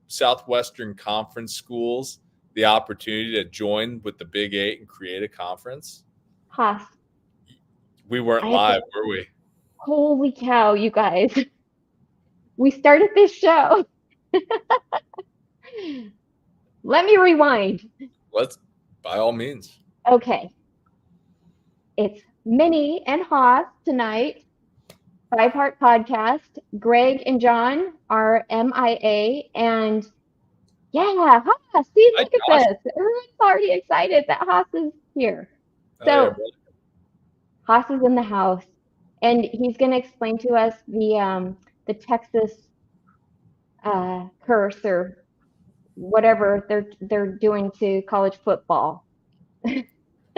Southwestern Conference schools the opportunity to join with the Big Eight and create a conference? Hoss, We weren't live, were we? holy cow, you guys. We started this show. Let me rewind. Let's, by all means. Okay. It's Minnie and Hoss tonight. 5-part podcast. Greg and John are MIA. And yeah, Hoss, see, look at this. Everyone's already excited that Hoss is here. So, Hoss is in the house, and he's going to explain to us the Texas curse or whatever they're doing to college football.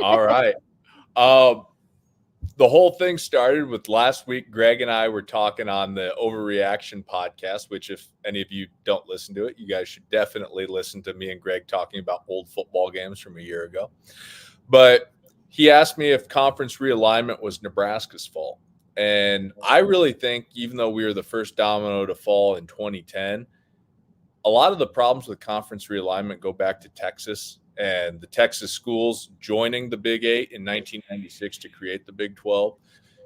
All right. The whole thing started with last week. Greg and I were talking on the Overreaction podcast, which if any of you don't listen to it, you guys should definitely listen to me and Greg talking about old football games from a year ago. But he asked me if conference realignment was Nebraska's fault. And I really think, even though we were the first domino to fall in 2010, a lot of the problems with conference realignment go back to Texas and the Texas schools joining the Big Eight in 1996 to create the Big 12.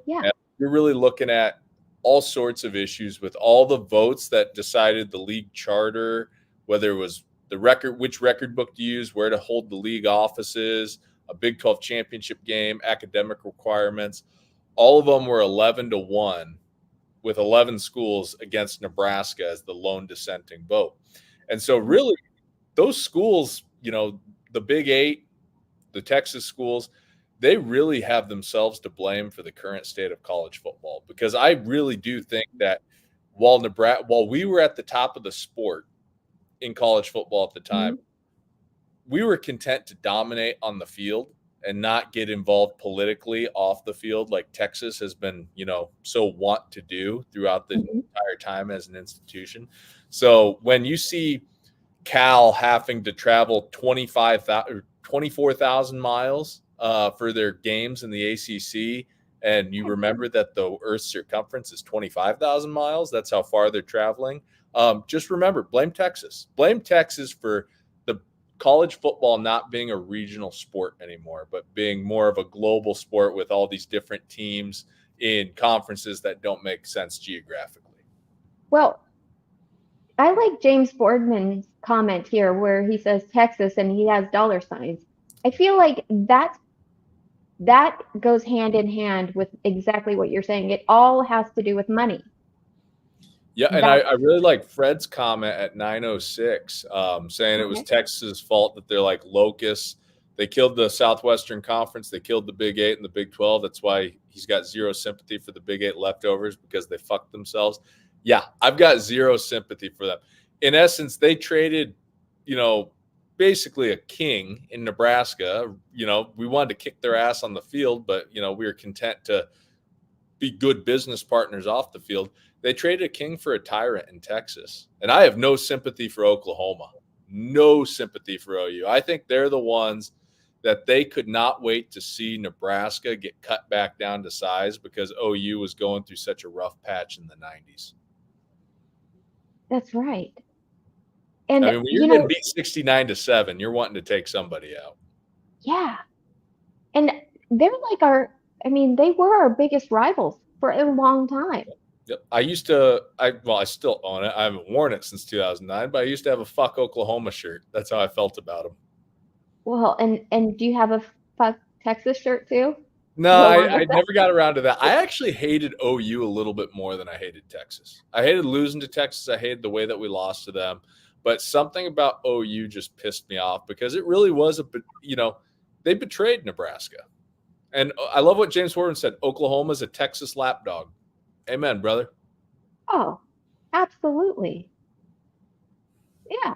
Yeah. And you're really looking at all sorts of issues with all the votes that decided the league charter, whether it was the record, which record book to use, where to hold the league offices, a Big 12 championship game, academic requirements. All of them were 11-1 with 11 schools against Nebraska as the lone dissenting vote. And so really those schools, the Big Eight, the Texas schools, they really have themselves to blame for the current state of college football, because I really do think that while we were at the top of the sport in college football at the time, we were content to dominate on the field and not get involved politically off the field like Texas has been, so want to do throughout the entire time as an institution. So when you see Cal having to travel 24,000 miles for their games in the ACC, and you remember that the Earth's circumference is 25,000 miles, that's how far they're traveling. Just remember, blame Texas. Blame Texas for the college football not being a regional sport anymore, but being more of a global sport with all these different teams in conferences that don't make sense geographically. Well, I like James Boardman's comment here where he says Texas and he has dollar signs. I feel like that goes hand in hand with exactly what you're saying. It all has to do with money. Yeah, and I really like Fred's comment at 9:06 saying it was Texas' fault that they're like locusts. They killed the Southwestern Conference. They killed the Big Eight and the Big 12. That's why he's got zero sympathy for the Big Eight leftovers, because they fucked themselves. Yeah, I've got zero sympathy for them. In essence, they traded, basically a king in Nebraska. We wanted to kick their ass on the field, but, we were content to be good business partners off the field. They traded a king for a tyrant in Texas. And I have no sympathy for Oklahoma. No sympathy for OU. I think they're the ones that they could not wait to see Nebraska get cut back down to size because OU was going through such a rough patch in the 90s. That's right. And when you're getting beat 69-7, you're wanting to take somebody out. Yeah. And they're like they were our biggest rivals for a long time. Yep. I still own it. I haven't worn it since 2009, but I used to have a fuck Oklahoma shirt. That's how I felt about them. Well, and do you have a fuck Texas shirt too? No, I never got around to that. I actually hated OU a little bit more than I hated Texas. I hated losing to Texas. I hated the way that we lost to them. But something about OU just pissed me off because it really was they betrayed Nebraska. And I love what James Warren said. Oklahoma's a Texas lapdog. Amen, brother. Oh, absolutely. Yeah.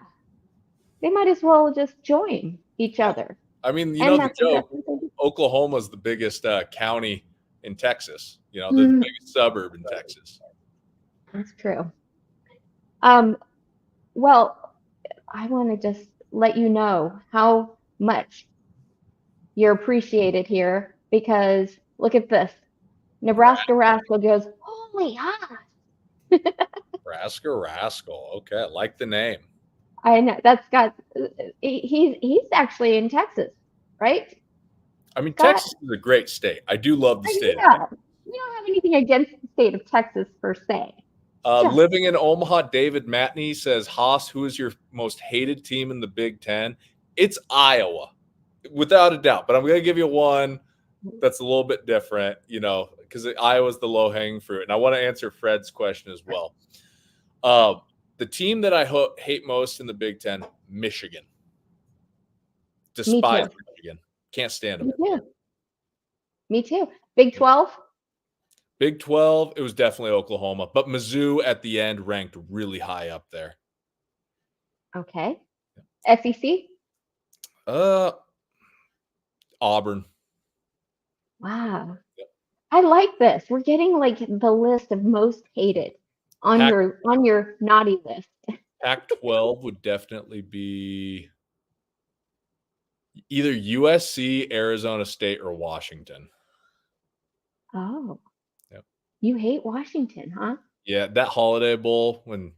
They might as well just join each other. I mean, the joke, Oklahoma's the biggest county in Texas. They're the biggest suburb in Texas. That's true. Well, I want to just let you know how much you're appreciated here, because look at this. Nebraska Rascal goes, holy Hoss. Nebraska Rascal. Okay, I like the name. I know he's actually in Texas, right? I mean, Scott? Texas is a great state. I do love the state of Yeah. Texas. We don't have anything against the state of Texas per se. Just Living in Omaha, David Matney says, Haas, who is your most hated team in the Big Ten? It's Iowa, without a doubt. But I'm going to give you one that's a little bit different, because Iowa's the low-hanging fruit. And I want to answer Fred's question as well. The team that I hate most in the Big Ten, Michigan. me Despise too. Michigan. Can't stand them. Me too. Me too. Big 12? Big 12, it was definitely Oklahoma. But Mizzou at the end ranked really high up there. Okay. SEC? Auburn. Wow. I like this. We're getting like the list of most hated on Pac- your naughty list. Pac-12 would definitely be either USC, Arizona State, or Washington. Oh. Yep. You hate Washington, huh? Yeah, that Holiday Bowl when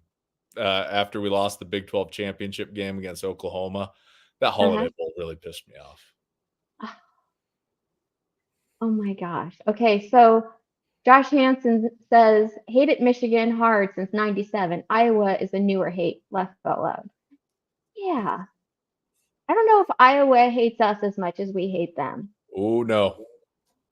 after we lost the Big 12 championship game against Oklahoma, that Holiday Bowl really pissed me off. Oh my gosh. Okay, so Josh Hansen says, hated Michigan hard since 97. Iowa is a newer hate, left out loud. Yeah. I don't know if Iowa hates us as much as we hate them. Oh, no.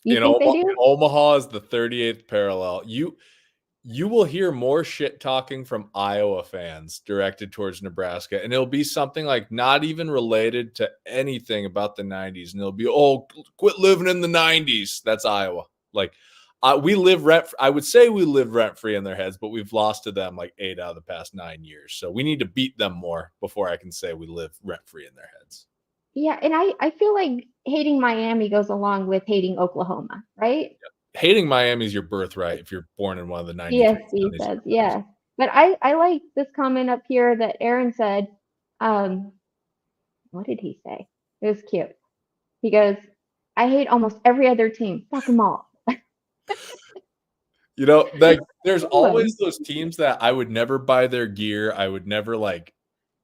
You think they do? Omaha is the 38th parallel. You will hear more shit talking from Iowa fans directed towards Nebraska, and it'll be something like not even related to anything about the 90s. And it'll be, quit living in the 90s. That's Iowa. Like, we live I would say we live rent-free in their heads, but we've lost to them like 8 out of the past 9 years. So we need to beat them more before I can say we live rent-free in their heads. Yeah, and I feel like hating Miami goes along with hating Oklahoma, right? Yep. Hating Miami is your birthright if you're born in one of the 93 Yes, he says, yeah. But I like this comment up here that Aaron said. What did he say? It was cute. He goes, I hate almost every other team. Fuck them all. Like there's always those teams that I would never buy their gear. I would never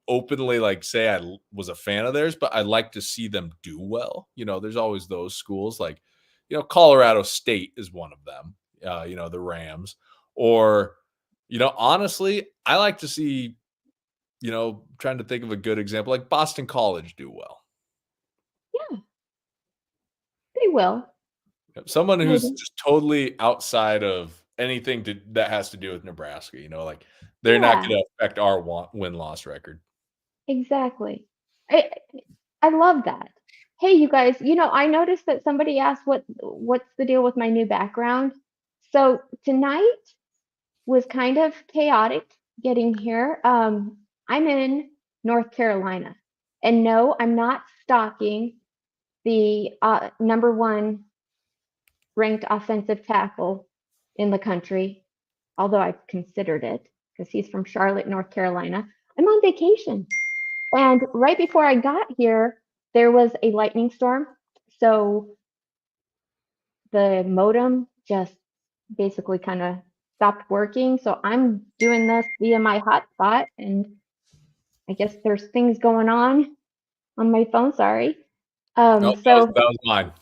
openly say I was a fan of theirs, but I like to see them do well. There's always those schools Colorado State is one of them. The Rams, or honestly, I like to see trying to think of a good example, like Boston College do well. Yeah, they will. Someone who's just totally outside of anything that has to do with Nebraska, they're not going to affect our win-loss record. Exactly. I love that. Hey, you guys, I noticed that somebody asked what's the deal with my new background. So tonight was kind of chaotic getting here. I'm in North Carolina, and no, I'm not stalking the number one ranked offensive tackle in the country, although I've considered it because he's from Charlotte, North Carolina. I'm on vacation. And right before I got here, there was a lightning storm. So the modem just basically kind of stopped working. So I'm doing this via my hotspot. And I guess there's things going on my phone. Sorry. Nope, that was mine.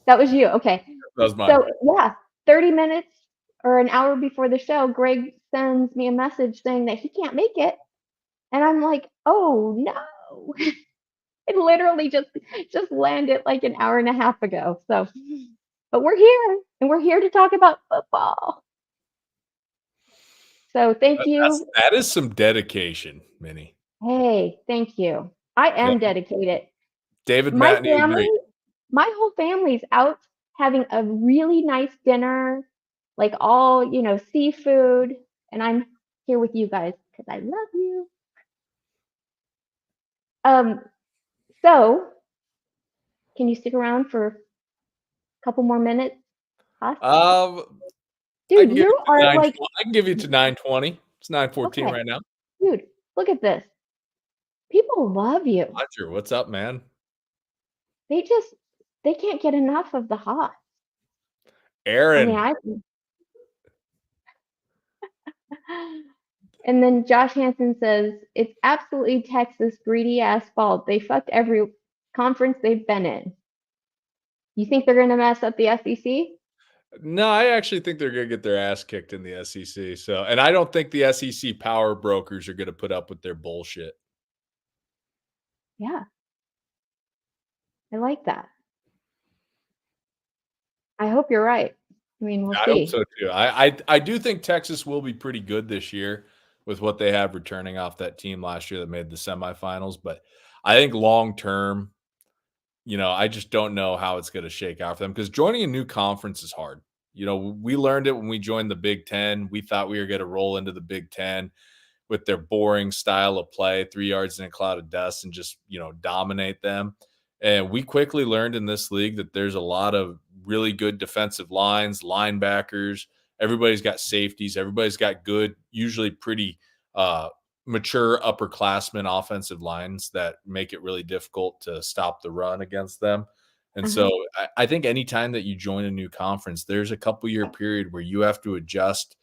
That was you. Okay. That was mine. So yeah, 30 minutes or an hour before the show, Greg sends me a message saying that he can't make it. And I'm like, oh no. It literally just landed like an hour and a half ago. So, but we're here and we're here to talk about football. So thank you. That is some dedication, Minnie. Hey, thank you. I am dedicated. David My Matney family, agreed. my whole family's out having a really nice dinner, like all, seafood. And I'm here with you guys because I love you. So can you stick around for a couple more minutes? Huh? Dude, you are like, I can give you to 9:20. It's 9:14 right now. Dude, look at this. People love you. Roger, what's up, man? They can't get enough of the Hoss. Aaron. I And then Josh Hansen says, it's absolutely Texas' greedy ass fault. They fucked every conference they've been in. You think they're going to mess up the SEC? No, I actually think they're going to get their ass kicked in the SEC. So, and I don't think the SEC power brokers are going to put up with their bullshit. Yeah. I like that. I hope you're right. I mean, we'll I hope see. so too. I do think Texas will be pretty good this year with what they have returning off that team last year that made the semifinals. But I think long term, I just don't know how it's going to shake out for them because joining a new conference is hard. We learned it when we joined the Big Ten. We thought we were going to roll into the Big Ten with their boring style of play, 3 yards in a cloud of dust, and just, dominate them. And we quickly learned in this league that there's a lot of really good defensive lines, linebackers. Everybody's got safeties. Everybody's got good, usually pretty mature upperclassmen offensive lines that make it really difficult to stop the run against them. And so I think anytime that you join a new conference, there's a couple year period where you have to adjust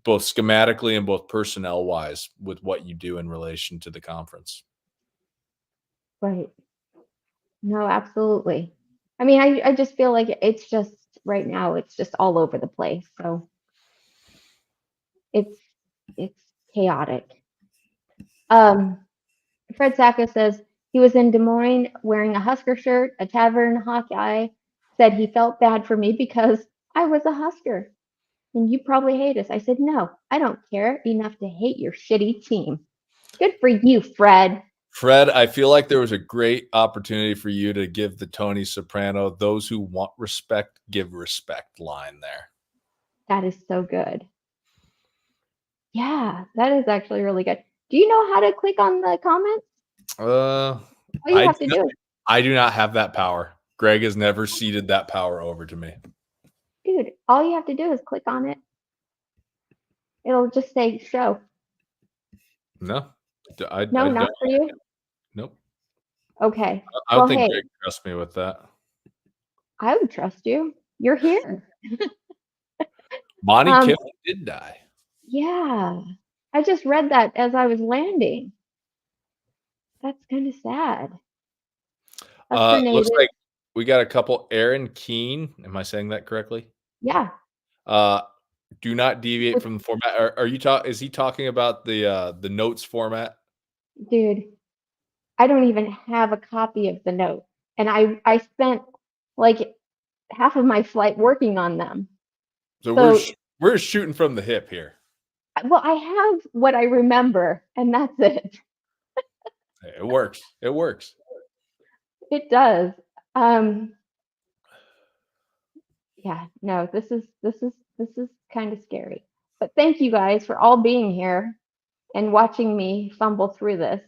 both schematically and both personnel wise with what you do in relation to the conference. Right. No, absolutely. I mean, I just feel like it's just right now, it's just all over the place. So it's chaotic. Fred Sacco says he was in Des Moines wearing a Husker shirt, a tavern Hawkeye, said he felt bad for me because I was a Husker. And you probably hate us. I said, no, I don't care enough to hate your shitty team. Good for you, Fred. Fred, I feel like there was a great opportunity for you to give the Tony Soprano, those who want respect, give respect line there. That is so good. Yeah, that is actually really good. Do you know how to click on the comments? All you have to do. I do not have that power. Greg has never ceded that power over to me. Dude, all you have to do is click on it. It'll just say show. No. No, not for you? Nope. Okay. I don't think Greg trusts me with that. I would trust you. You're here. Monty Kittle did die. Yeah. I just read that as I was landing. That's kind of sad. Looks like we got a couple. Aaron Keene. Am I saying that correctly? Yeah. Do not deviate from the format. Are you is he talking about the notes format? Dude, I don't even have a copy of the note. And I spent like half of my flight working on them. So we're shooting from the hip here. Well, I have what I remember, and that's it. It works. It works. It does. Yeah, no, this is kind of scary. But thank you guys for all being here and watching me fumble through this.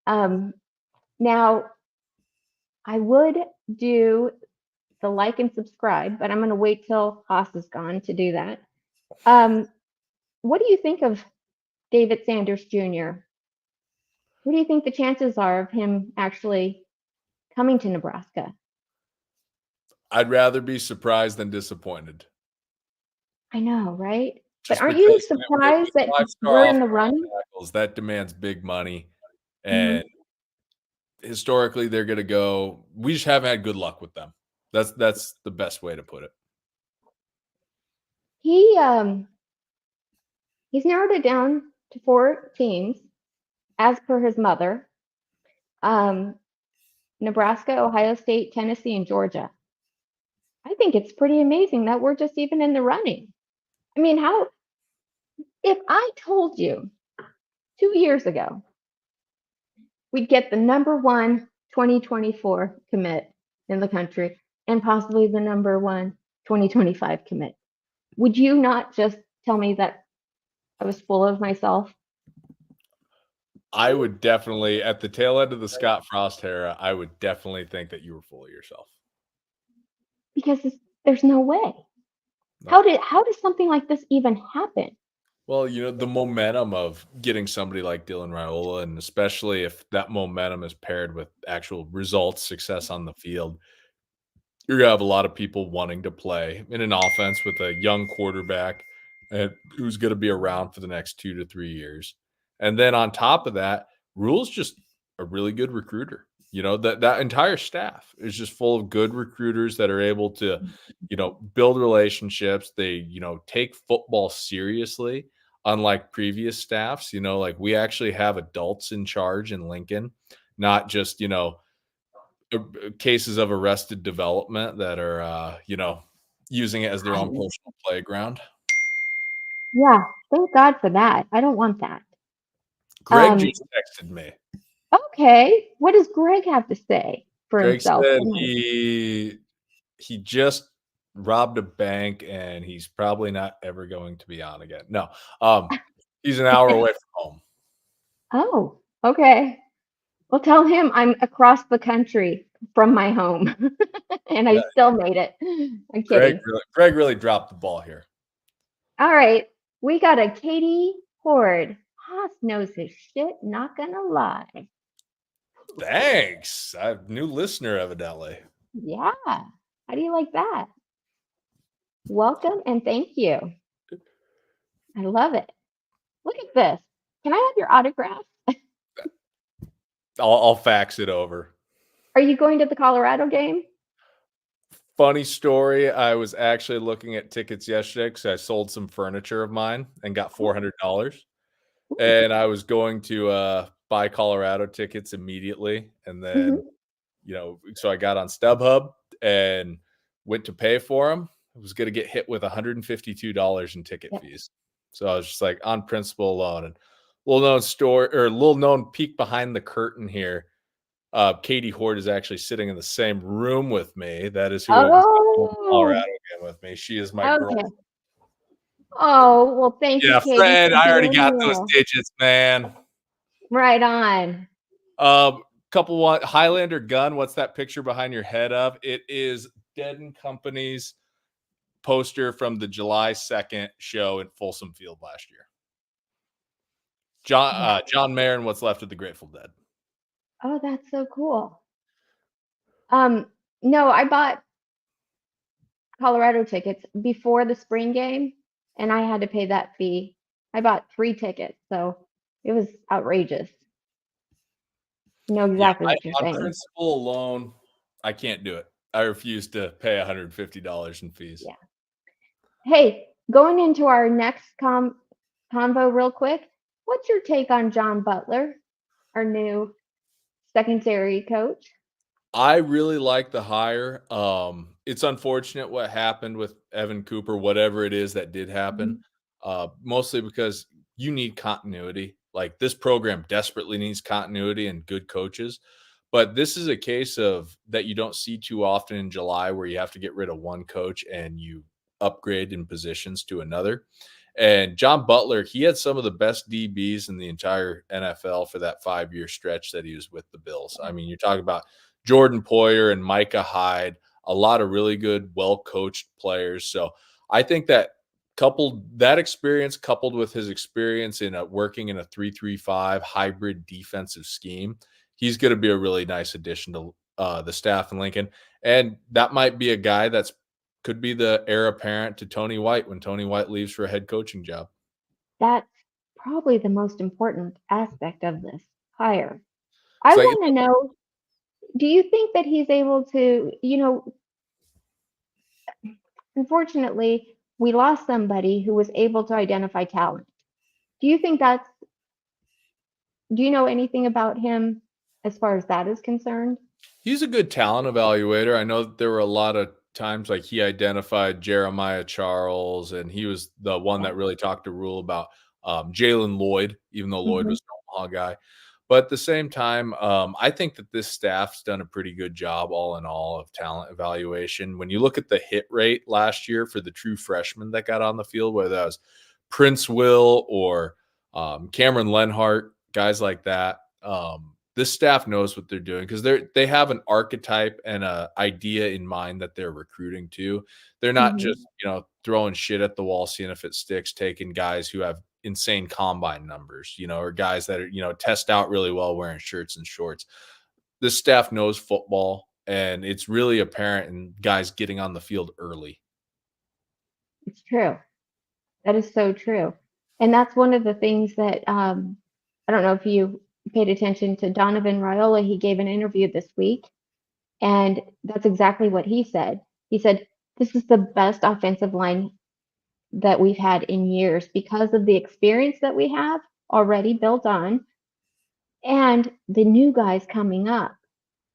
Now, I would do the like and subscribe, but I'm going to wait till Hoss is gone to do that. What do you think of David Sanders Jr.? What do you think the chances are of him actually coming to Nebraska? I'd rather be surprised than disappointed. I know, right? But aren't you surprised that we're in the running? That demands big money. And historically, they're going to go. We just haven't had good luck with them. That's the best way to put it. He's narrowed it down to 4 teams, as per his mother. Nebraska, Ohio State, Tennessee, and Georgia. I think it's pretty amazing that we're just even in the running. I mean, if I told you 2 years ago we'd get the number 1 2024 commit in the country and possibly the number 1 2025 commit, would you not just tell me that I was full of myself? I would definitely, at the tail end of the Scott Frost era, I would definitely think that you were full of yourself. Because there's no way. No. How does something like this even happen? Well, the momentum of getting somebody like Dylan Raiola, and especially if that momentum is paired with actual results, success on the field, you're going to have a lot of people wanting to play in an offense with a young quarterback and who's going to be around for the next 2 to 3 years. And then on top of that, Rule's just a really good recruiter. That entire staff is just full of good recruiters that are able to, build relationships. They, take football seriously, unlike previous staffs. Like we actually have adults in charge in Lincoln, not just, cases of arrested development that are, using it as their own personal playground. Yeah, thank God for that. I don't want that. Greg just texted me. Okay, what does Greg have to say for Greg himself? said he just robbed a bank and he's probably not ever going to be on again. No, he's an hour away from home. Oh, okay. Well, tell him I'm across the country from my home, and I still made it. I'm kidding. Greg really dropped the ball here. All right, we got a Katie Horde. Hoss knows his shit, not gonna lie. Thanks. New listener, evidently. Yeah. How do you like that? Welcome and thank you. I love it. Look at this. Can I have your autograph? I'll fax it over. Are you going to the Colorado game? Funny story. I was actually looking at tickets yesterday because I sold some furniture of mine and got $400. And I was going to buy Colorado tickets immediately. And then, so I got on StubHub and went to pay for them. I was going to get hit with $152 in ticket fees. So I was just like, on principle alone. And little known peek behind the curtain here. Katie Horde is actually sitting in the same room with me. That is who was at Colorado game with me. She is my girl. Oh, well, thank you, Katie. Fred, I already got those digits, man. Right on. Couple one Highlander gun. What's that picture behind your head of? It is Dead & Company's poster from the July 2nd show at Folsom Field last year. John Mayer and What's Left of the Grateful Dead. Oh, that's so cool. No, I bought Colorado tickets before the spring game, and I had to pay that fee. I bought 3 tickets, so it was outrageous. You know exactly what you're saying. On principle alone, I can't do it. I refuse to pay $150 in fees. Yeah. Hey, going into our next convo real quick, what's your take on John Butler, our new secondary coach? I really like the hire. It's unfortunate what happened with Evan Cooper, whatever it is that did happen, mostly because you need continuity. Like this program desperately needs continuity and good coaches. But this is a case of that you don't see too often in July where you have to get rid of one coach and you upgrade in positions to another. And John Butler, he had some of the best DBs in the entire NFL for that 5-year stretch that he was with the Bills. I mean, you're talking about Jordan Poyer and Micah Hyde, a lot of really good, well-coached players. So I think that experience coupled with his experience in working in a 3-3-5 hybrid defensive scheme, he's going to be a really nice addition to the staff in Lincoln. And that might be a guy could be the heir apparent to Tony White when Tony White leaves for a head coaching job. That's probably the most important aspect of this hire. I want to know, do you think that he's able to, unfortunately, we lost somebody who was able to identify talent. Do you know anything about him as far as that is concerned? He's a good talent evaluator. I know that there were a lot of times like he identified Jeremiah Charles, and he was the one that really talked to Rule about Jalen Lloyd, even though Lloyd was an Omaha guy. But at the same time, I think that this staff's done a pretty good job all in all of talent evaluation. When you look at the hit rate last year for the true freshmen that got on the field, whether that was Prince Will or Cameron Lenhart, guys like that, this staff knows what they're doing because they have an archetype and an idea in mind that they're recruiting to. They're not just, throwing shit at the wall, seeing if it sticks, taking guys who have insane combine numbers, or guys that are, test out really well wearing shirts and shorts. This staff knows football, and it's really apparent in guys getting on the field early. It's true. That is so true. And that's one of the things that I don't know if you paid attention to Donovan Raiola. He gave an interview this week, and that's exactly what he said. He said, "This is the best offensive line that we've had in years because of the experience that we have already built on and the new guys coming up."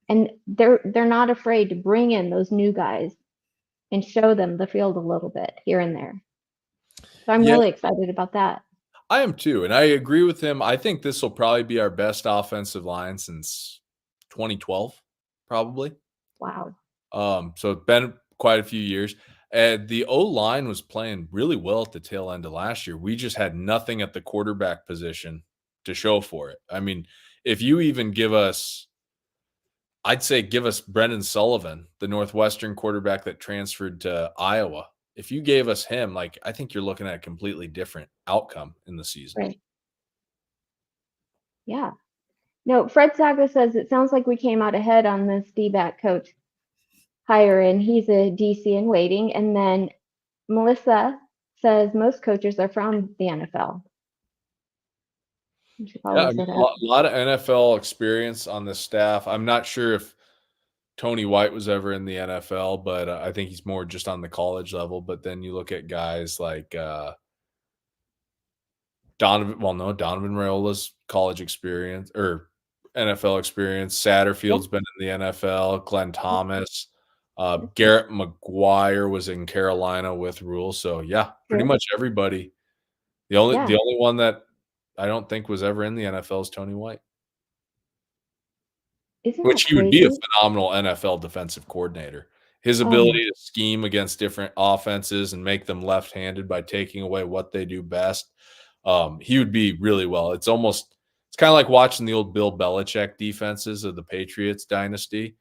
And they're not afraid to bring in those new guys and show them the field a little bit here and there. So I'm Yeah, really excited about that. I am too, and I agree with him. I think this will probably be our best offensive line since 2012, probably. Wow. So it's been quite a few years. And the O line was playing really well at the tail end of last year. We just had nothing at the quarterback position to show for it. I mean, if you even give us, I'd say give us Brendan Sullivan, the Northwestern quarterback that transferred to Iowa. If you gave us him, like I think you're looking at a completely different outcome in the season. Right. Yeah. No, Fred Saga says it sounds like we came out ahead on this D-back coach hire, and he's a DC in waiting. And then Melissa says most coaches are from the NFL. She Yeah, I follows mean, it a up. lot of NFL experience on this staff. I'm not sure if Tony White was ever in the NFL, but I think he's more just on the college level. But then you look at guys like Donovan. Well, no, Donovan Raiola's college experience or NFL experience. Yeah, Satterfield's been in the NFL. Glenn yeah, Thomas, that's Garrett McGuire was in Carolina with Rule. So yeah, pretty true. much everybody. The Yeah. only one that I don't think was ever in the NFL is Tony White. Isn't Which that he would be a crazy? phenomenal NFL defensive coordinator. His Oh my, ability to scheme against different offenses and make them left-handed by taking away what they do best, he would be really well. It's kinda like watching the old Bill Belichick defenses of the Patriots dynasty.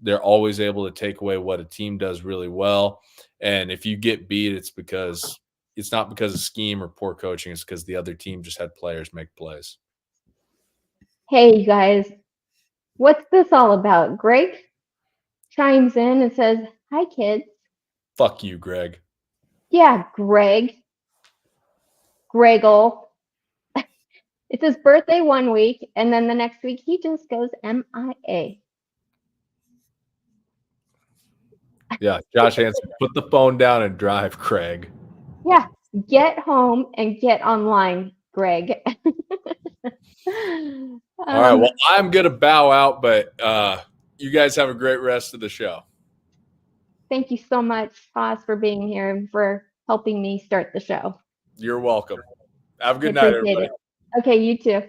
They're always able to take away what a team does really well, and if you get beat, it's not because of scheme or poor coaching, it's because the other team just had players make plays. hey, you guys, what's this all about? Greg chimes in and says, "Hi, kids." Fuck you, Greg. Yeah, Greg. Greggle. It's his birthday one week, and then the next week he just goes MIA. Yeah, Josh Hansen, put the phone down and drive, Craig. Yeah, get home and get online, Greg. All right, well, um, I'm gonna bow out, but you guys have a great rest of the show. Thank you so much, Hoss, for being here and for helping me start the show. You're welcome. Have a I good night, appreciate everybody. it. Okay, you too.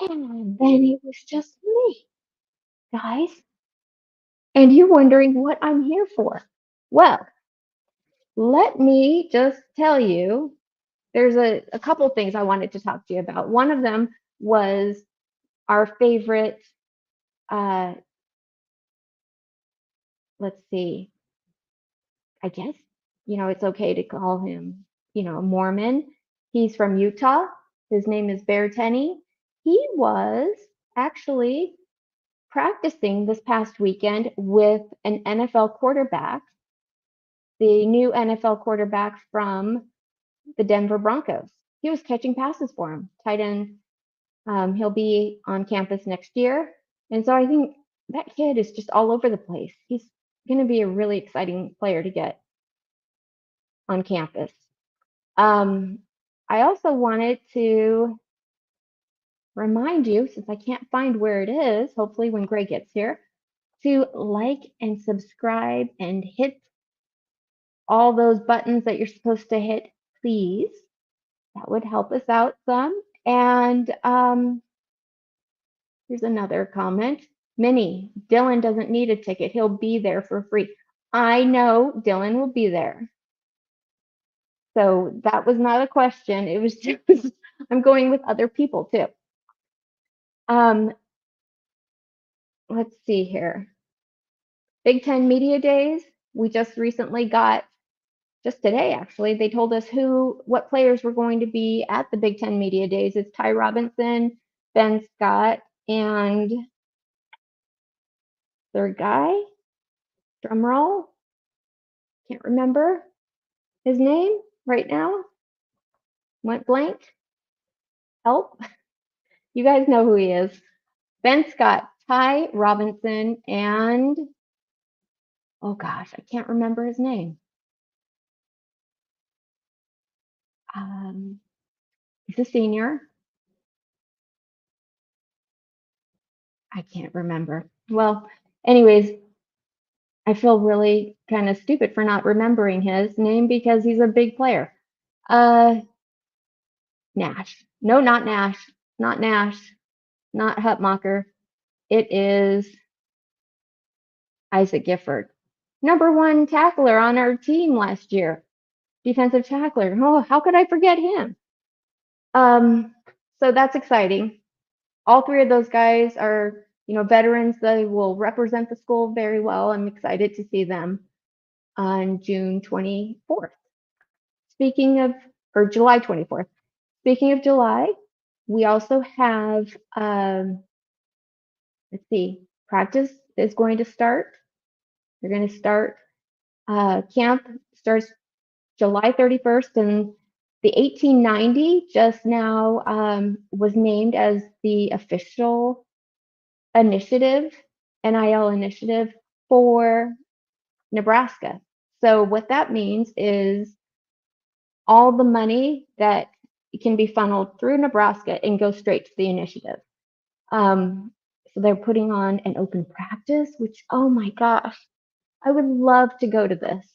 And then it was just me, guys. And you're wondering what I'm here for. Well, let me just tell you there's a couple things I wanted to talk to you about. One of them was our favorite, uh, let's see, I guess, it's okay to call him, a Mormon. He's from Utah. His name is Bear Tenney. He was actually practicing this past weekend with an NFL quarterback, the new NFL quarterback from the Denver Broncos. He was catching passes for him, tight end. He'll be on campus next year. And so I think that kid is just all over the place. He's going to be a really exciting player to get on campus. Um, I also wanted to remind you, since I can't find where it is, hopefully when Greg gets here, to like and subscribe and hit all those buttons that you're supposed to hit, please. That would help us out some. And here's another comment. Minnie, Dylan doesn't need a ticket. He'll be there for free. I know Dylan will be there. So that was not a question. It was just, I'm going with other people too. Um, let's see here. Big Ten Media Days. We just recently got, just today actually, they told us what players were going to be at the Big Ten Media Days. It's Ty Robinson, Ben Scott, and third guy, drum roll, can't remember. his name right now went blank. Help. You guys know who he is. Ben Scott, Ty Robinson, and oh gosh, I can't remember his name. He's a senior. I can't remember. Well, anyways, I feel really kind of stupid for not remembering his name because he's a big player. Nash. No, not Nash. Not Nash. Not Hutmacher. It is Isaac Gifford. #1 tackler on our team last year. Defensive tackler. Oh, how could I forget him? So that's exciting. All three of those guys are, veterans. They will represent the school very well. I'm excited to see them on June 24th. Or July 24th. Speaking of July, we also have, let's see, practice is going to start. They're going to start, camp starts July 31st, and the 1890 just now was named as the official initiative, NIL initiative for Nebraska. So what that means is all the money that can be funneled through Nebraska and go straight to the initiative. So they're putting on an open practice, which, oh my gosh, I would love to go to this.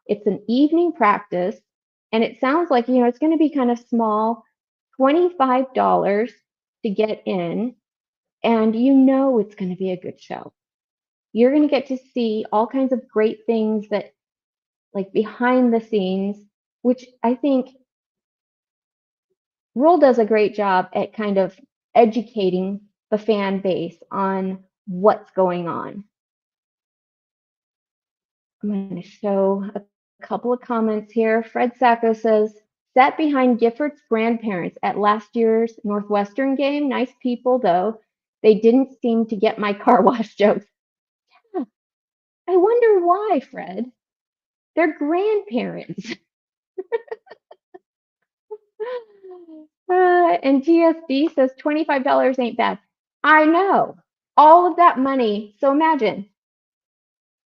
It's an evening practice, and it sounds like, it's going to be kind of small, $25 to get in, and it's going to be a good show. You're going to get to see all kinds of great things that, like behind the scenes, which I think Rule does a great job at kind of educating the fan base on what's going on. I'm going to show a couple of comments here. Fred Sacco says, sat behind Gifford's grandparents at last year's Northwestern game. Nice people, though. They didn't seem to get my car wash jokes. Yeah, I wonder why, Fred. They're grandparents. And GSD says $25 ain't bad. I know. All of that money. So imagine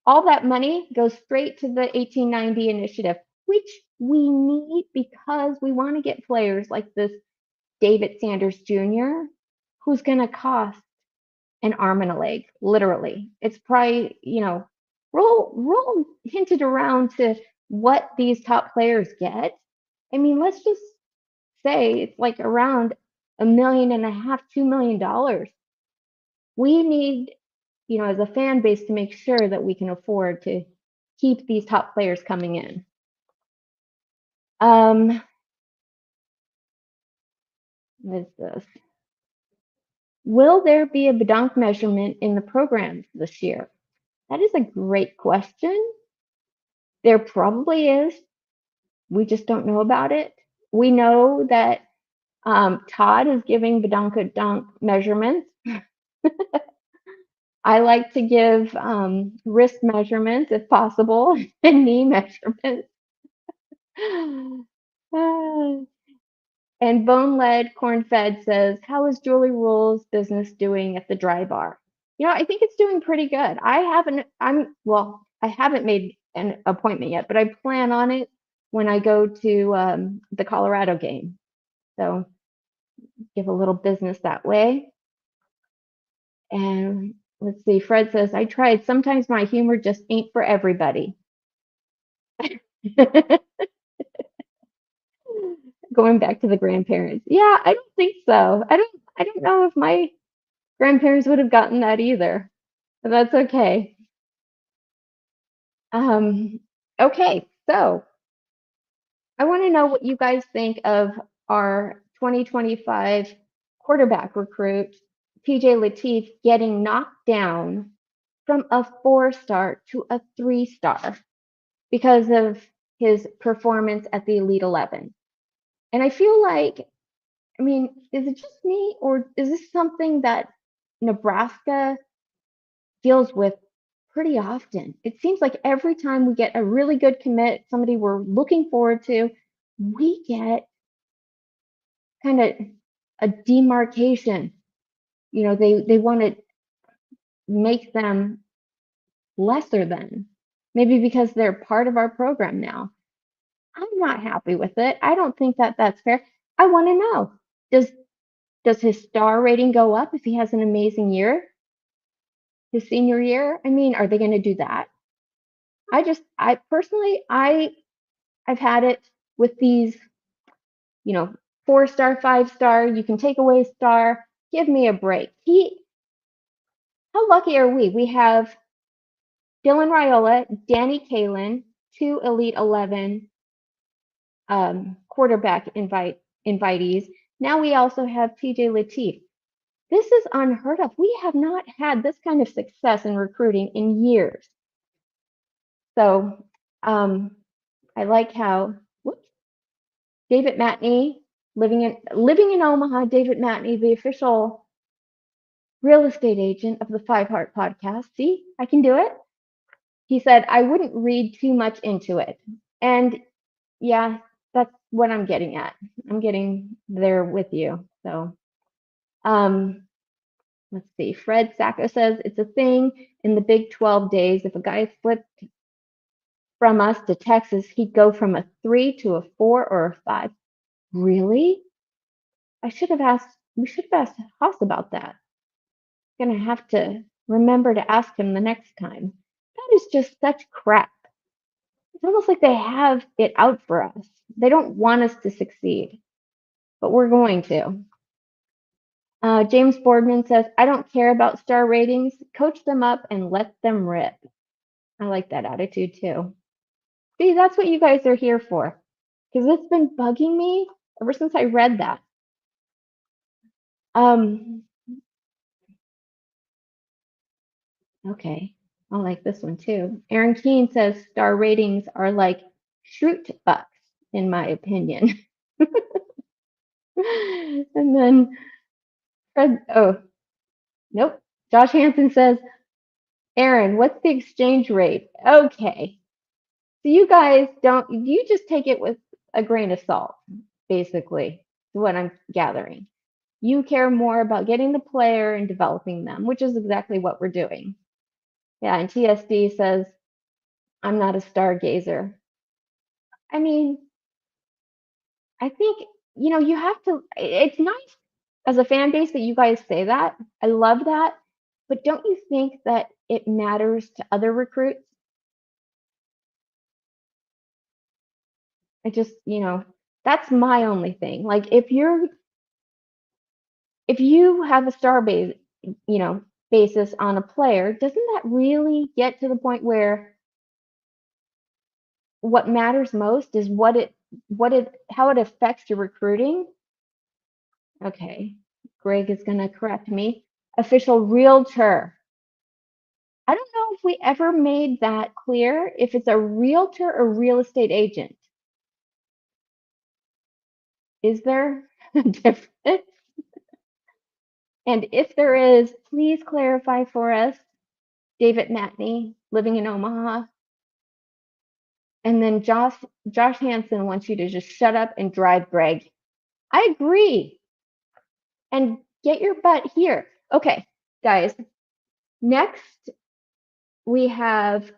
all that money goes straight to the 1890 initiative, which we need because we want to get players like this David Sanders Jr., who's going to cost an arm and a leg, literally. It's probably, Roll hinted around to what these top players get. I mean, let's just say it's like around $1.5 million, $2 million. We need, as a fan base, to make sure that we can afford to keep these top players coming in. What is this? Will there be a Bedunk measurement in the programs this year? That is a great question. There probably is. We just don't know about it. We know that Todd is giving Bedunk measurements. I like to give wrist measurements if possible and knee measurements. And Bone Lead Corn Fed says, how is Julie Rule's business doing at the dry bar? I think it's doing pretty good. I haven't made an appointment yet, but I plan on it when I go to the Colorado game. So give a little business that way. And let's see, Fred says, I tried. Sometimes my humor just ain't for everybody. Going back to the grandparents. Yeah, I don't think so. I don't know if my grandparents would have gotten that either. But that's okay. Okay, so I want to know what you guys think of our 2025 quarterback recruit, TJ Lateef, getting knocked down from a 4-star to a 3-star because of his performance at the Elite 11. And I feel like, is it just me, or is this something that Nebraska deals with pretty often. It seems like every time we get a really good commit, somebody we're looking forward to, we get kind of a demarcation. They want to make them lesser than, maybe because they're part of our program now. I'm not happy with it. I don't think that that's fair. I want to know, does his star rating go up if he has an amazing year? His senior year? I mean, are they going to do that? I personally, I've had it with these, 4-star, 5-star, you can take away star. Give me a break. How lucky are we? We have Dylan Raiola, Danny Kalin, 2 Elite 11 quarterback invitees. Now we also have TJ Lateef. This is unheard of. We have not had this kind of success in recruiting in years. So I like how David Matney, living in Omaha, David Matney, the official real estate agent of the 5 Heart podcast. See, I can do it. He said, I wouldn't read too much into it. And yeah, that's what I'm getting at. I'm getting there with you. So let's see. Fred Sacco says it's a thing in the Big 12 days. If a guy flipped from us to Texas, he'd go from a 3 to a 4 or a 5. Really? We should have asked Hoss about that. Gonna have to remember to ask him the next time. That is just such crap. It's almost like they have it out for us. They don't want us to succeed, but we're going to. James Boardman says, I don't care about star ratings. Coach them up and let them rip. I like that attitude too. See, that's what you guys are here for. Because it's been bugging me ever since I read that. Okay, I like this one too. Aaron Keene says star ratings are like Schrute bucks, in my opinion. And then Fred, nope. Josh Hansen says, Aaron, what's the exchange rate? Okay. So you just take it with a grain of salt, basically, is what I'm gathering. You care more about getting the player and developing them, which is exactly what we're doing. Yeah, and TSD says, I'm not a stargazer. I mean, I think, you have to, it's nice as a fan base that you guys say that. I love that. But don't you think that it matters to other recruits? I just, that's my only thing. Like if you have a star base, basis on a player, doesn't that really get to the point where what matters most is how it affects your recruiting? Okay, Greg is going to correct me. Official realtor. I don't know if we ever made that clear, if it's a realtor or real estate agent. Is there a difference? And if there is, please clarify for us. David Matney, living in Omaha. And then Josh Hansen wants you to just shut up and drive, Greg. I agree. And get your butt here. Okay, guys. Next, we have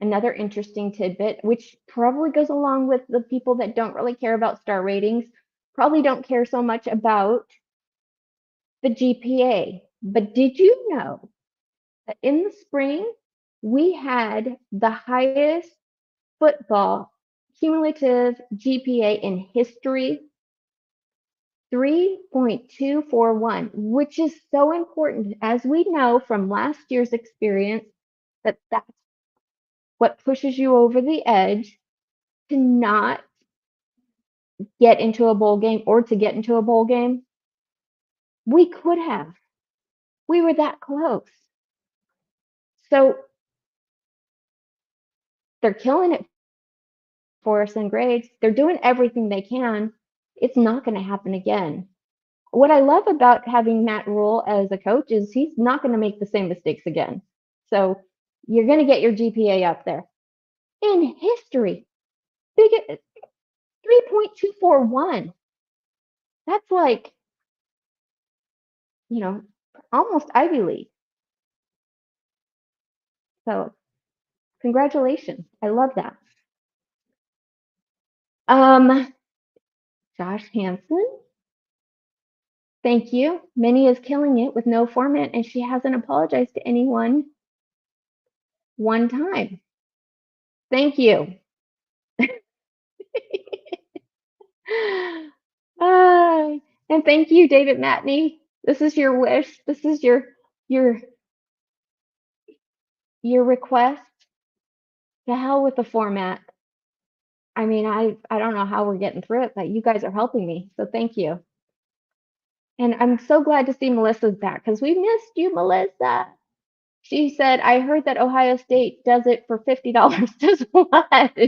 another interesting tidbit, which probably goes along with the people that don't really care about star ratings, probably don't care so much about the GPA. But did you know that in the spring, we had the highest football cumulative GPA in history, 3.241, which is so important, as we know from last year's experience, that's what pushes you over the edge to not get into a bowl game or to get into a bowl game. We could have. We were that close. So they're killing it for us in grades. They're doing everything they can. It's not going to happen again. What I love about having Matt Rule as a coach is he's not going to make the same mistakes again. So you're going to get your GPA up there. In history, big 3.241. That's like, almost Ivy League. So congratulations. I love that. Josh Hansen, thank you. Minnie is killing it with no format, and she hasn't apologized to anyone one time. Thank you. And thank you, David Matney. This is your wish. This is your request. To hell with the format. I mean, I don't know how we're getting through it, but you guys are helping me. So thank you. And I'm so glad to see Melissa's back because we missed you, Melissa. She said, I heard that Ohio State does it for $50. Does what?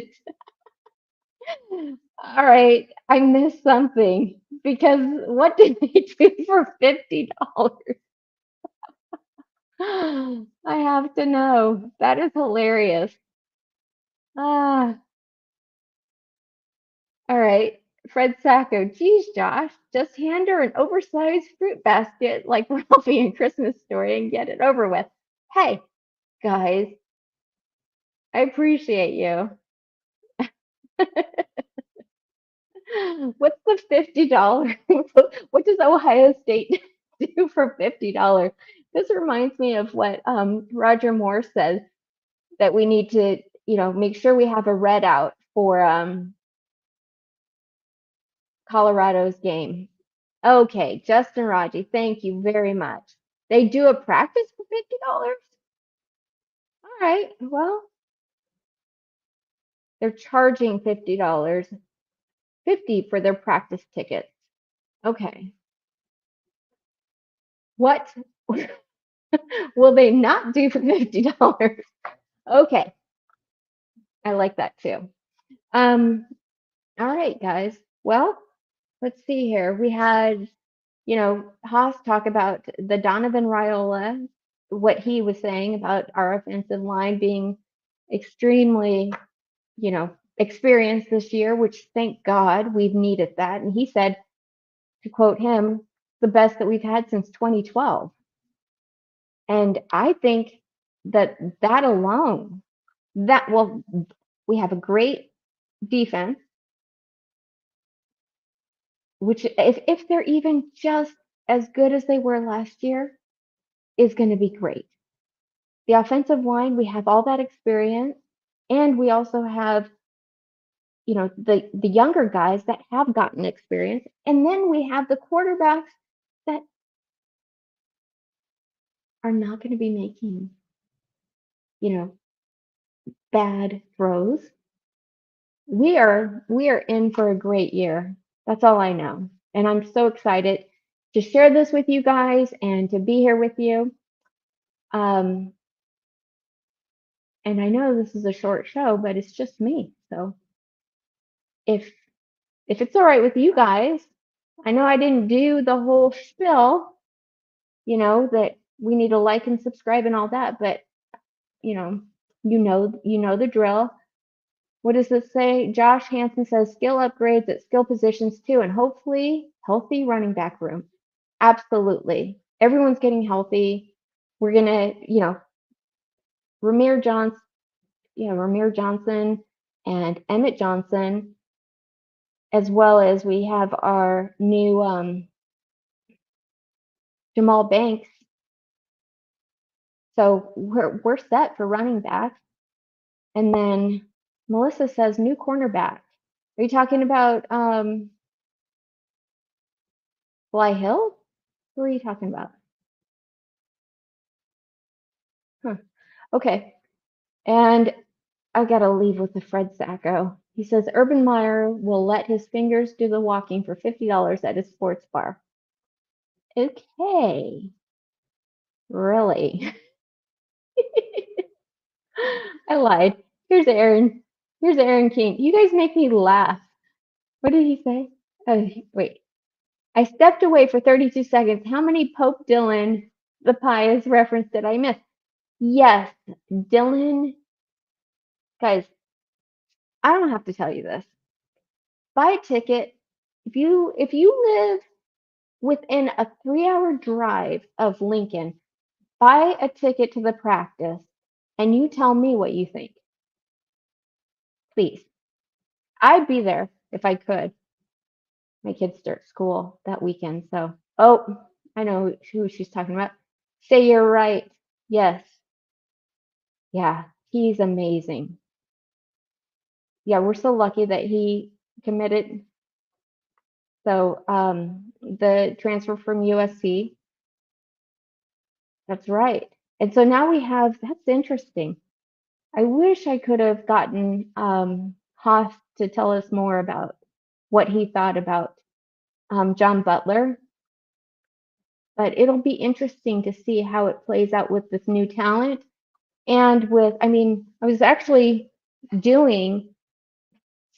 All right, I missed something because what did they do for $50? I have to know. That is hilarious. Ah, all right. Fred Sacco, geez, Josh, just hand her an oversized fruit basket like Ralphie in Christmas Story and get it over with. Hey, guys, I appreciate you. What's the $50? What does Ohio State do for $50? This reminds me of what Roger Moore says that we need to, make sure we have a red out for Colorado's game. Okay, Justin Raji, thank you very much. They do a practice for $50? All right, well, they're charging $50, 50 for their practice tickets. Okay. What will they not do for $50? Okay. I like that too. All right, guys. Well, let's see here. We had, Hoss talk about the Donovan Raiola, what he was saying about our offensive line being extremely, experienced this year, which thank God we've needed that. And he said, to quote him, the best that we've had since 2012. And I think that alone, we have a great defense, which if they're even just as good as they were last year, is going to be great. The offensive line, we have all that experience, and we also have, the younger guys that have gotten experience, and then we have the quarterbacks that are not going to be making, bad throws. We are in for a great year. That's all I know. And I'm so excited to share this with you guys and to be here with you. And I know this is a short show, but it's just me. So if it's all right with you guys, I know I didn't do the whole spiel, that we need to like and subscribe and all that, but the drill. What does this say? Josh Hansen says skill upgrades at skill positions too, and hopefully healthy running back room. Absolutely. Everyone's getting healthy. We're gonna, Ramir Johnson and Emmett Johnson, as well as we have our new Jamal Banks. So we're set for running back. And then Melissa says new cornerback. Are you talking about Bly Hill? Who are you talking about? Huh. Okay. And I gotta leave with the Fred Sacco. He says Urban Meyer will let his fingers do the walking for $50 at his sports bar. Okay. Really? I lied. Here's Aaron. Here's Aaron King. You guys make me laugh. What did he say? Oh, wait. I stepped away for 32 seconds. How many Pope Dylan, the Pious reference did I miss? Yes, Dylan, guys, I don't have to tell you this. Buy a ticket. If you live within a 3-hour drive of Lincoln, buy a ticket to the practice and you tell me what you think. Please. I'd be there if I could. My kids start school that weekend, so oh, I know who she's talking about. Say you're right. Yes. Yeah, he's amazing. Yeah, we're so lucky that he committed. So the transfer from USC, that's right. And so now we have, that's interesting. I wish I could have gotten Hoss to tell us more about what he thought about John Butler, but it'll be interesting to see how it plays out with this new talent and with, I mean, I was actually doing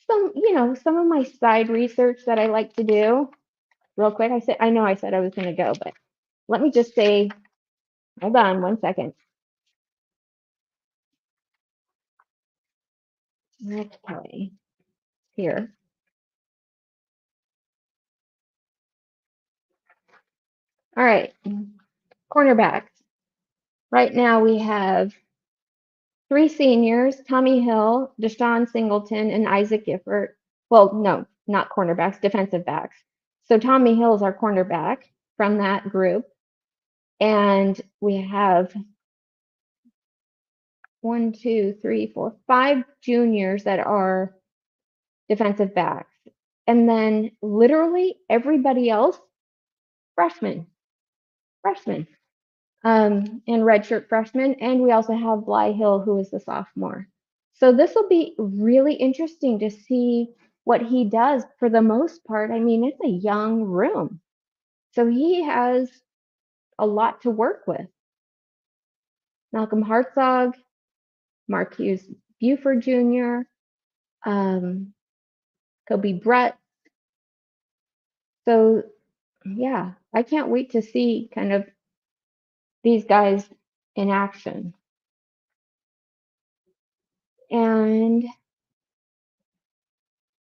some of my side research that I like to do real quick. I know I said I was going to go, but let me just say, hold on 1 second. Okay, here. All right, cornerbacks. Right now we have three seniors, Tommy Hill, Deshaun Singleton, and Isaac Gifford. Well, no, not cornerbacks, defensive backs. So Tommy Hill is our cornerback from that group. And we have 5 juniors that are defensive backs. And then literally everybody else, freshmen, and redshirt freshman. And we also have Bly Hill, who is the sophomore. So this will be really interesting to see what he does. For the most part, I mean, it's a young room. So he has a lot to work with. Malcolm Hartzog, Marcus Buford Jr., Kobe Brett. So yeah, I can't wait to see kind of these guys in action. And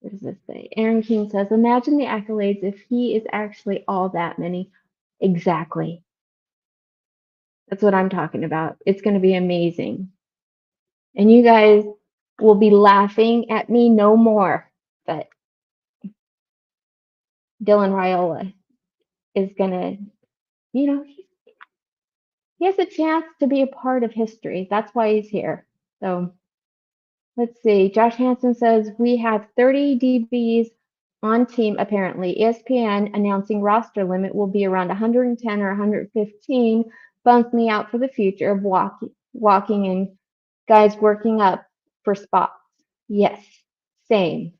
what does this say? Aaron King says, imagine the accolades if he is actually all that many. Exactly. That's what I'm talking about. It's going to be amazing. And you guys will be laughing at me no more that Dylan Raiola is going to, he has a chance to be a part of history. That's why he's here. So let's see. Josh Hansen says we have 30 DBs on team apparently. ESPN announcing roster limit will be around 110 or 115. Bumps me out for the future of walking and guys working up for spots. Yes, same.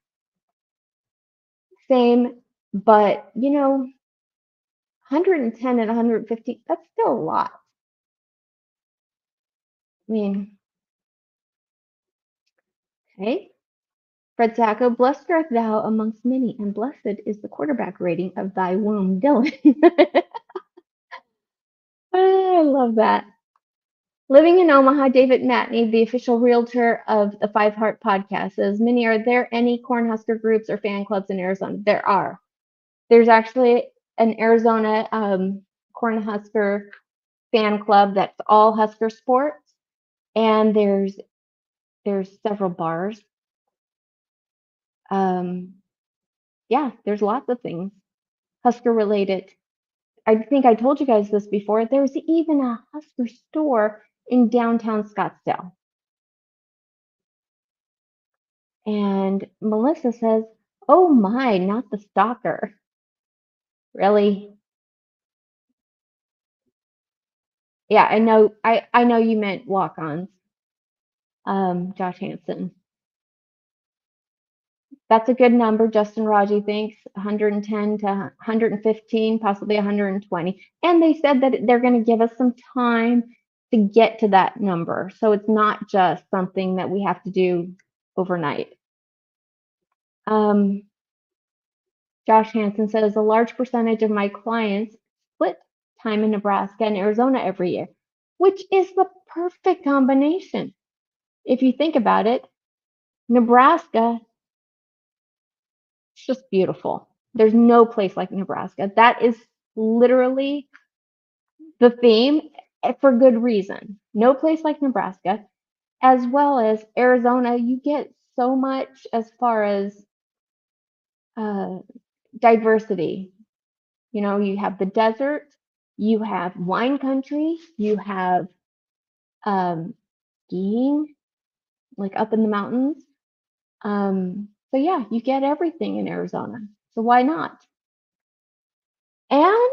Same, but 110 and 150, that's still a lot. I mean, okay. Fred Sacco, blessed art thou amongst many, and blessed is the quarterback rating of thy womb, Dylan. I love that. Living in Omaha, David Matney, the official realtor of the Five Heart podcast, says, Minnie, are there any Cornhusker groups or fan clubs in Arizona? There are. There's actually an Arizona Cornhusker fan club that's all Husker sports, and there's several bars. Yeah, there's lots of things Husker related. I think I told you guys this before. There's even a Husker store in downtown Scottsdale. And Melissa says, oh my, not the stalker. Really? Yeah, I know you meant walk-ons. Josh Hansen. That's a good number. Justin Raji thinks 110 to 115, possibly 120. And they said that they're going to give us some time to get to that number. So it's not just something that we have to do overnight. Josh Hansen says a large percentage of my clients split time in Nebraska and Arizona every year, which is the perfect combination. If you think about it, Nebraska, it's just beautiful. There's no place like Nebraska. That is literally the theme for good reason. No place like Nebraska, as well as Arizona. You get so much as far as diversity. You know, you have the desert, you have wine country, you have skiing, like up in the mountains. So yeah, you get everything in Arizona. So why not? And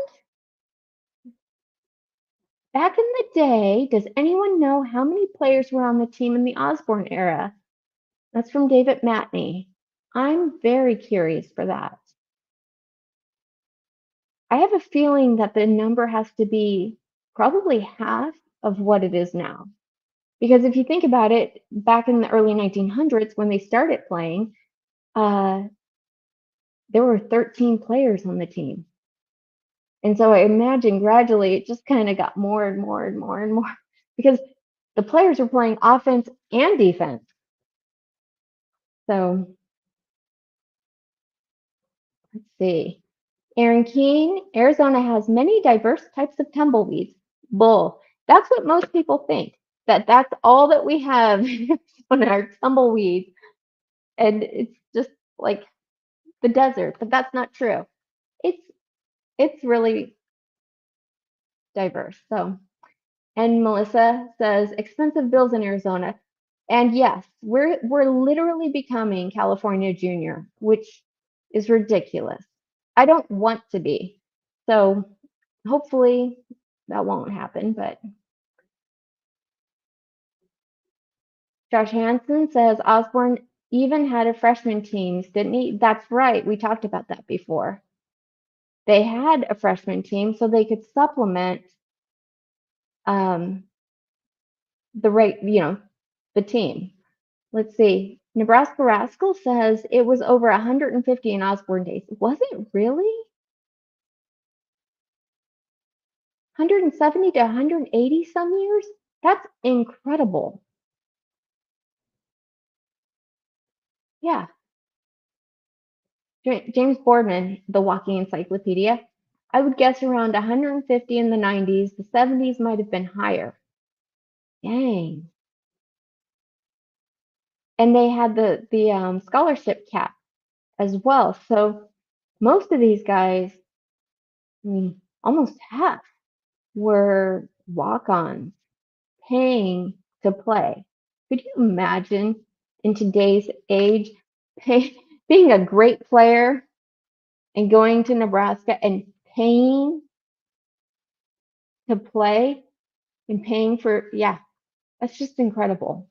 back in the day, does anyone know how many players were on the team in the Osborne era? That's from David Matney. I'm very curious for that. I have a feeling that the number has to be probably half of what it is now. Because if you think about it, back in the early 1900s when they started playing, there were 13 players on the team. And so I imagine gradually it just kind of got more and more and more and more because the players were playing offense and defense. So let's see. Aaron Keene, Arizona has many diverse types of tumbleweeds. Bull. That's what most people think, that that's all that we have on our tumbleweeds. And it's just like the desert, but that's not true. It's it's really diverse. So, and Melissa says expensive bills in Arizona. And yes, we're literally becoming California Junior, which is ridiculous. I don't want to be. So hopefully that won't happen. But Josh Hansen says Osborne even had a freshman teams, didn't he? That's right. We talked about that before. They had a freshman team so they could supplement um, the rate, the team. Let's see. Nebraska Rascal says it was over 150 in Osborne days. Was it really? 170 to 180 some years? That's incredible. Yeah. James Boardman, the Walking Encyclopedia. I would guess around 150 in the 90s. The 70s might have been higher. Dang. And they had the scholarship cap as well. So most of these guys, I mean, almost half were walk-ons paying to play. Could you imagine in today's age being a great player and going to Nebraska and paying to play and paying for, yeah, that's just incredible.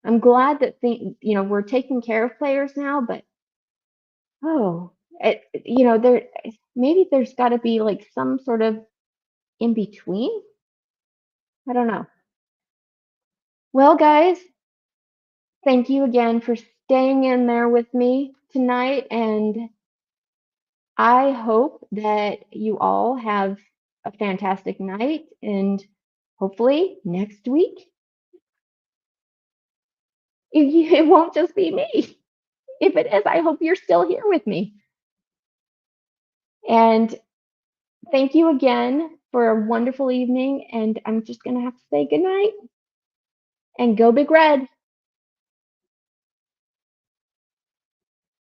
I'm glad that we're taking care of players now, but oh, there maybe there's got to be like some sort of in between. I don't know. Well, guys, thank you again for staying in there with me tonight, and I hope that you all have a fantastic night, and hopefully next week it won't just be me. If it is, I hope you're still here with me. And thank you again for a wonderful evening, and I'm just going to have to say goodnight and go Big Red.